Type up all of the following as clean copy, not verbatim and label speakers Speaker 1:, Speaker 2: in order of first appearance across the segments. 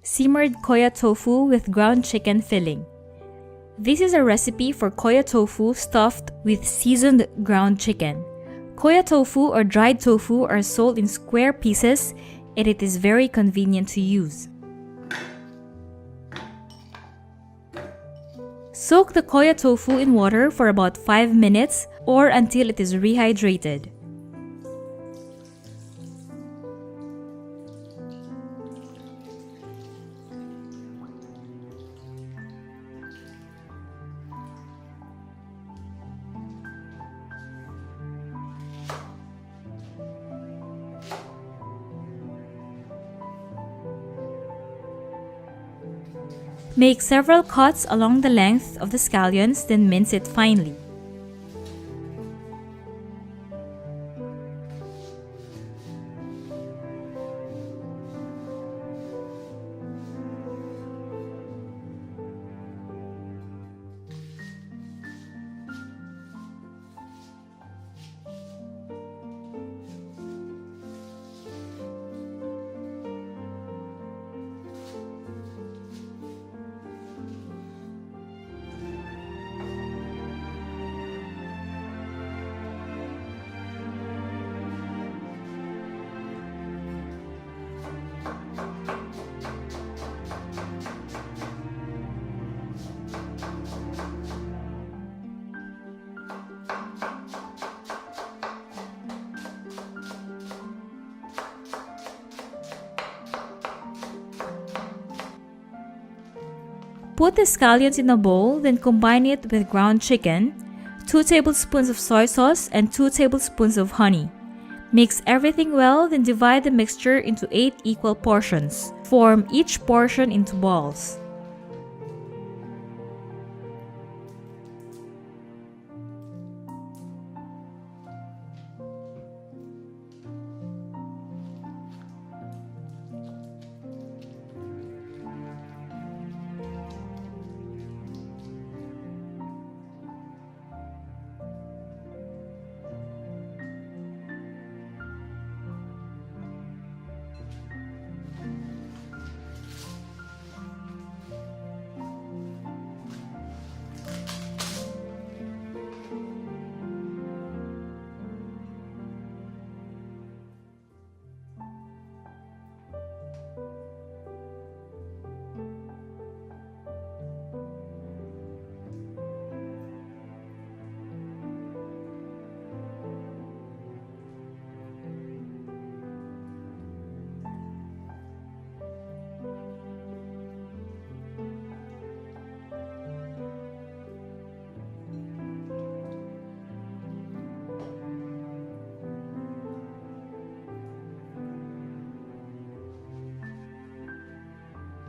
Speaker 1: Simmered Kohya tofu with ground chicken filling. This is a recipe for Kohya tofu stuffed with seasoned ground chicken. Kohya tofu or dried tofu are sold in square pieces and it is very convenient to use. Soak the Kohya tofu in water for about 5 minutes or until it is rehydrated. Make several cuts along the length of the scallions, then mince it finely. Put the scallions in a bowl, then combine it with ground chicken, 2 tablespoons of soy sauce, and 2 tablespoons of honey. Mix everything well, then divide the mixture into 8 equal portions. Form each portion into balls.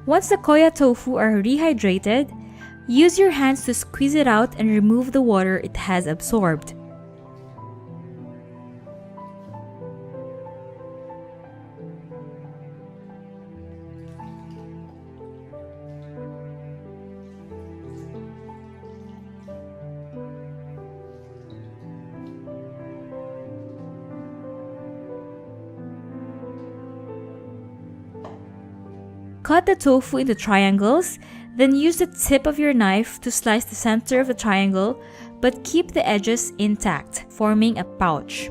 Speaker 1: Once the Kohya tofu are rehydrated, use your hands to squeeze it out and remove the water it has absorbed. Cut the tofu into triangles, then use the tip of your knife to slice the center of the triangle, but keep the edges intact, forming a pouch.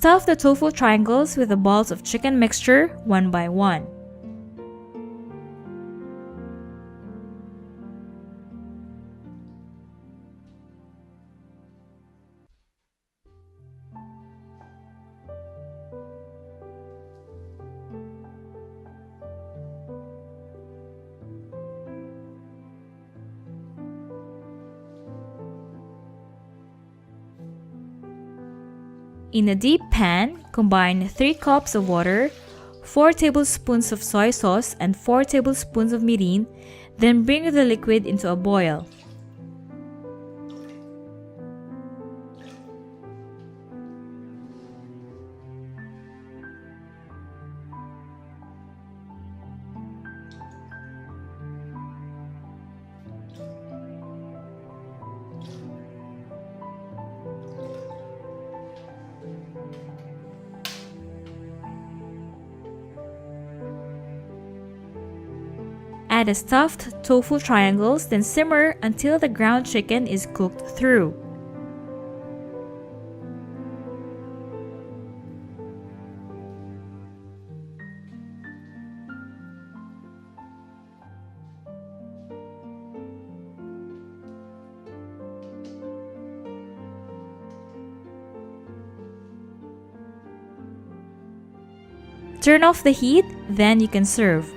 Speaker 1: Stuff the tofu triangles with the balls of chicken mixture one by one. In a deep pan, combine 3 cups of water, 4 tablespoons of soy sauce, and 4 tablespoons of mirin, then bring the liquid into a boil. Add the stuffed tofu triangles, then simmer until the ground chicken is cooked through. Turn off the heat, then you can serve.